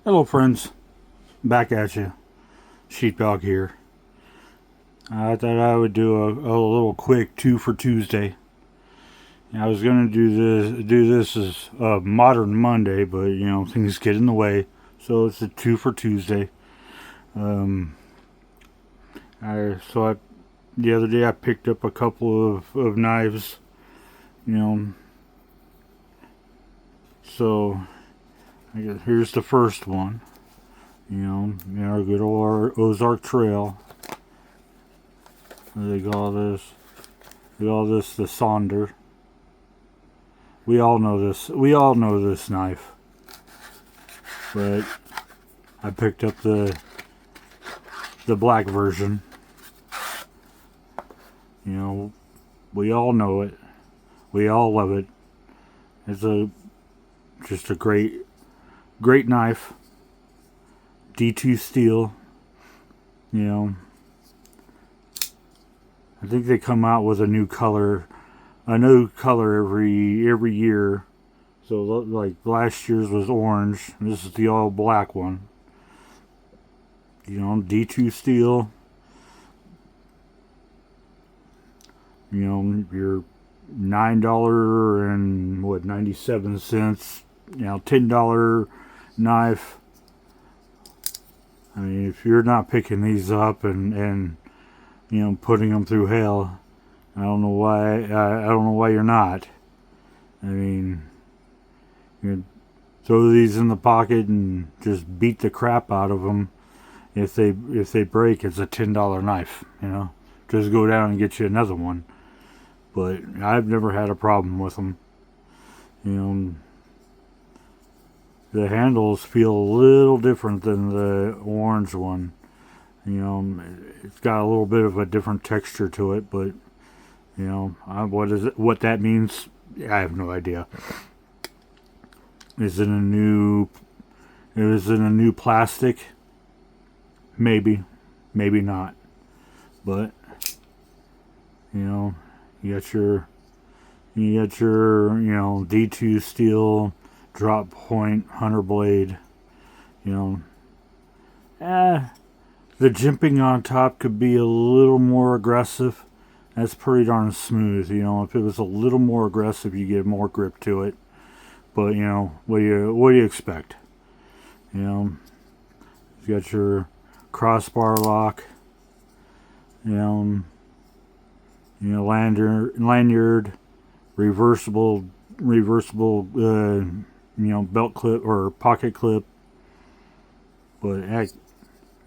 Hello, friends. Back at you. Sheepdog here. I thought I would do a little quick two for Tuesday. I was gonna do this as a modern Monday, but things get in the way, so it's a two for Tuesday. Um, I so I the other day I picked up a couple of knives. You know, so I guess here's the first one. Our good old Ozark Trail. They call this. They call this the Sonder. We all know this. We all know this knife, but I picked up the black version. We all know it. We all love it. It's just a great knife. D2 steel. I think they come out with a new color every year. So like last year's was orange. And this is the all black one. D2 steel. Your $9.97. $10 knife. I mean, if you're not picking these up and putting them through hell, I don't know why. I don't know why you're not. I mean, you throw these in the pocket and just beat the crap out of them. If they break, it's a $10 knife. Just go down and get you another one. But I've never had a problem with them. The handles feel a little different than the orange one. It's got a little bit of a different texture to it, but what that means, I have no idea. Is it a new plastic? Maybe not. But you got your D2 steel drop point hunter blade. The jimping on top could be a little more aggressive. That's pretty darn smooth. If it was a little more aggressive, you get more grip to it. But what do you expect? You got your crossbar lock. Lanyard, reversible, belt clip or pocket clip. But heck,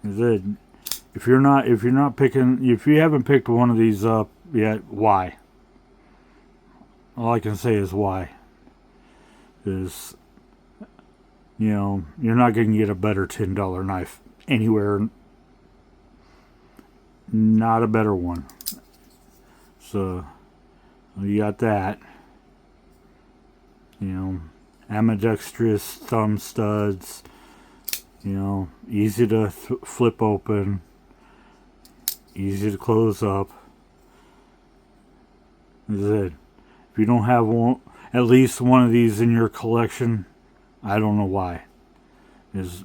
if you haven't picked one of these up yet, why? All I can say is why. Because you're not going to get a better $10 knife anywhere. Not a better one. So you got that. Ambidextrous thumb studs. Easy to flip open. Easy to close up. Is it? If you don't have at least one of these in your collection, I don't know why. Is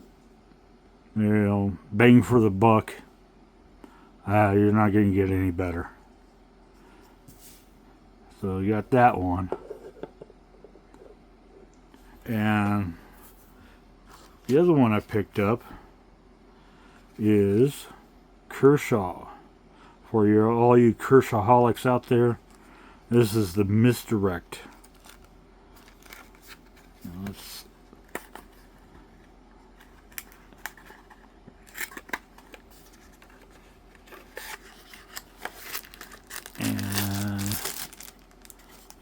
bang for the buck. You're not going to get any better. So you got that one. And the other one I picked up is Kershaw. For all you Kershawholics out there, this is the Misdirect.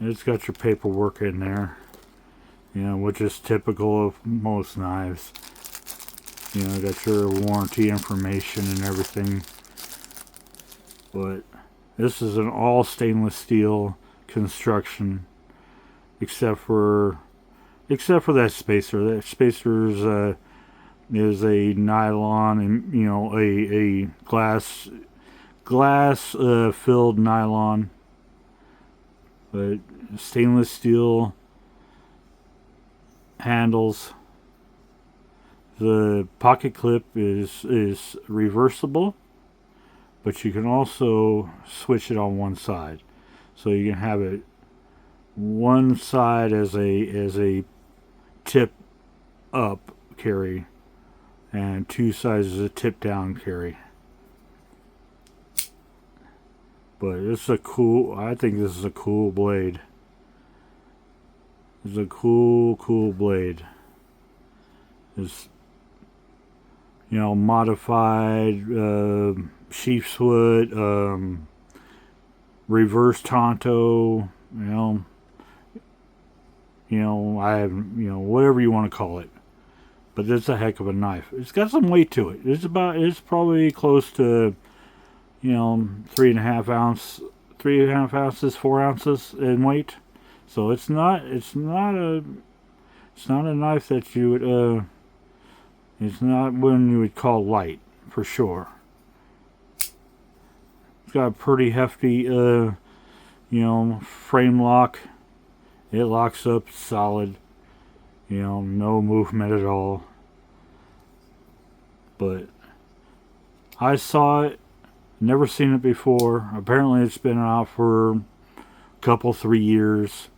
And it's got your paperwork in there. Which is typical of most knives. Got your warranty information and everything. But this is an all stainless steel construction, except for that spacer. That spacer is a nylon and a glass filled nylon, but stainless steel handles. the pocket clip is reversible, but you can also switch it on one side. So you can have it one side as a tip up carry, and two sides as a tip down carry. But it's I think this is a cool blade. It's a cool blade. It's, modified sheepswood, reverse Tonto, I have, whatever you want to call it. But it's a heck of a knife. It's got some weight to it. It's probably close to, 3.5 ounces, 4 ounces in weight. So it's not a knife that you would, it's not one you would call light, for sure. It's got a pretty hefty, frame lock. It locks up solid. No movement at all. But I saw it, never seen it before. Apparently it's been out for a couple, 3 years.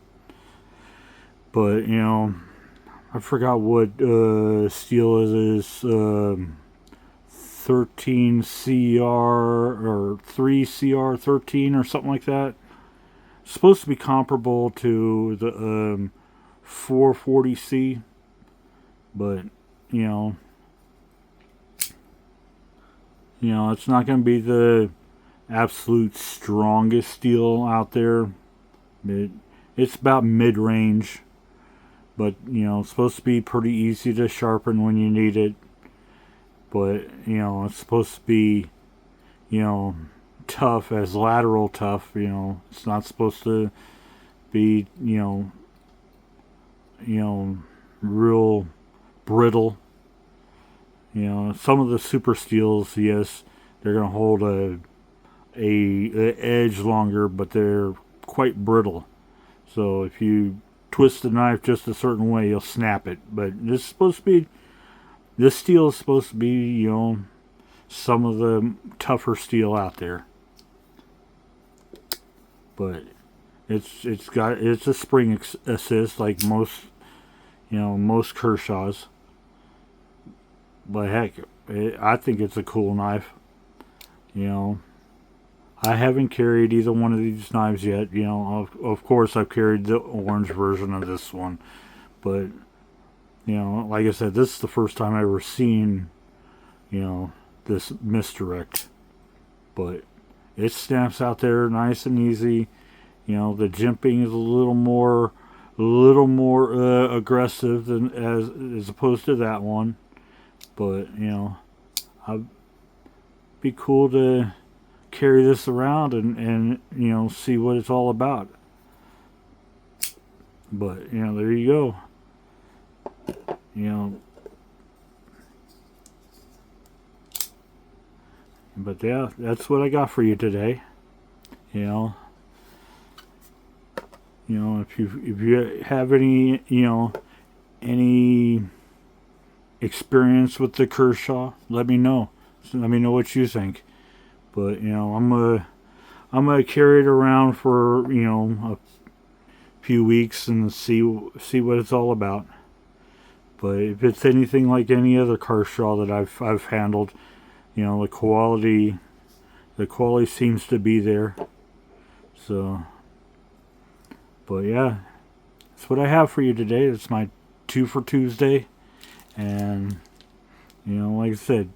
But, I forgot what steel it is. 13CR or 3CR13 or something like that. It's supposed to be comparable to the 440C, but it's not going to be the absolute strongest steel out there. It's about mid-range, but it's supposed to be pretty easy to sharpen when you need it. But it's supposed to be tough as lateral tough. It's not supposed to be real brittle. Some of the super steels, yes, they're gonna hold a edge longer, but they're quite brittle. So if you twist the knife just a certain way, you'll snap it. But this steel is supposed to be some of the tougher steel out there. But it's a spring assist like most Kershaws. But heck, I think it's a cool knife. I haven't carried either one of these knives yet. Of course I've carried the orange version of this one, but like I said, this is the first time I've ever seen this misdirect. But it snaps out there nice and easy. The jimping is a little more aggressive than as opposed to that one. But I'd be cool to carry this around and see what it's all about. But there you go. But yeah, that's what I got for you today. If you have any experience with the Kershaw, let me know. Let me know what you think. But I'm gonna carry it around for a few weeks and see what it's all about. But if it's anything like any other Kershaw that I've handled, the quality seems to be there. So, but yeah, that's what I have for you today. It's my 2 for Tuesday. And like I said,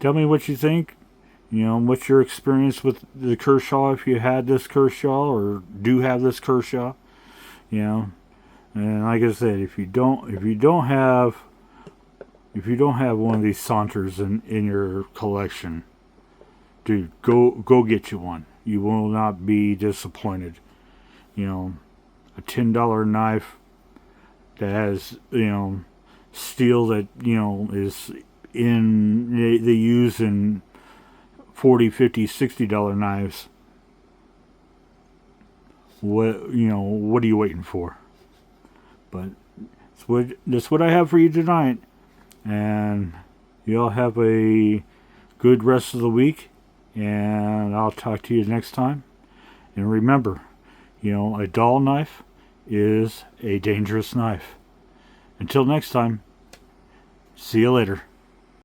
tell me what you think. What's your experience with the Kershaw, if you had this Kershaw or do have this Kershaw. And like I said, if you don't have one of these Saunters in your collection, dude, go get you one. You will not be disappointed. A $10 knife that has steel that is they use in $40, $50, $60 knives. What are you waiting for? But that's what I have for you tonight. And y'all have a good rest of the week. And I'll talk to you next time. And remember, a dull knife is a dangerous knife. Until next time, see you later.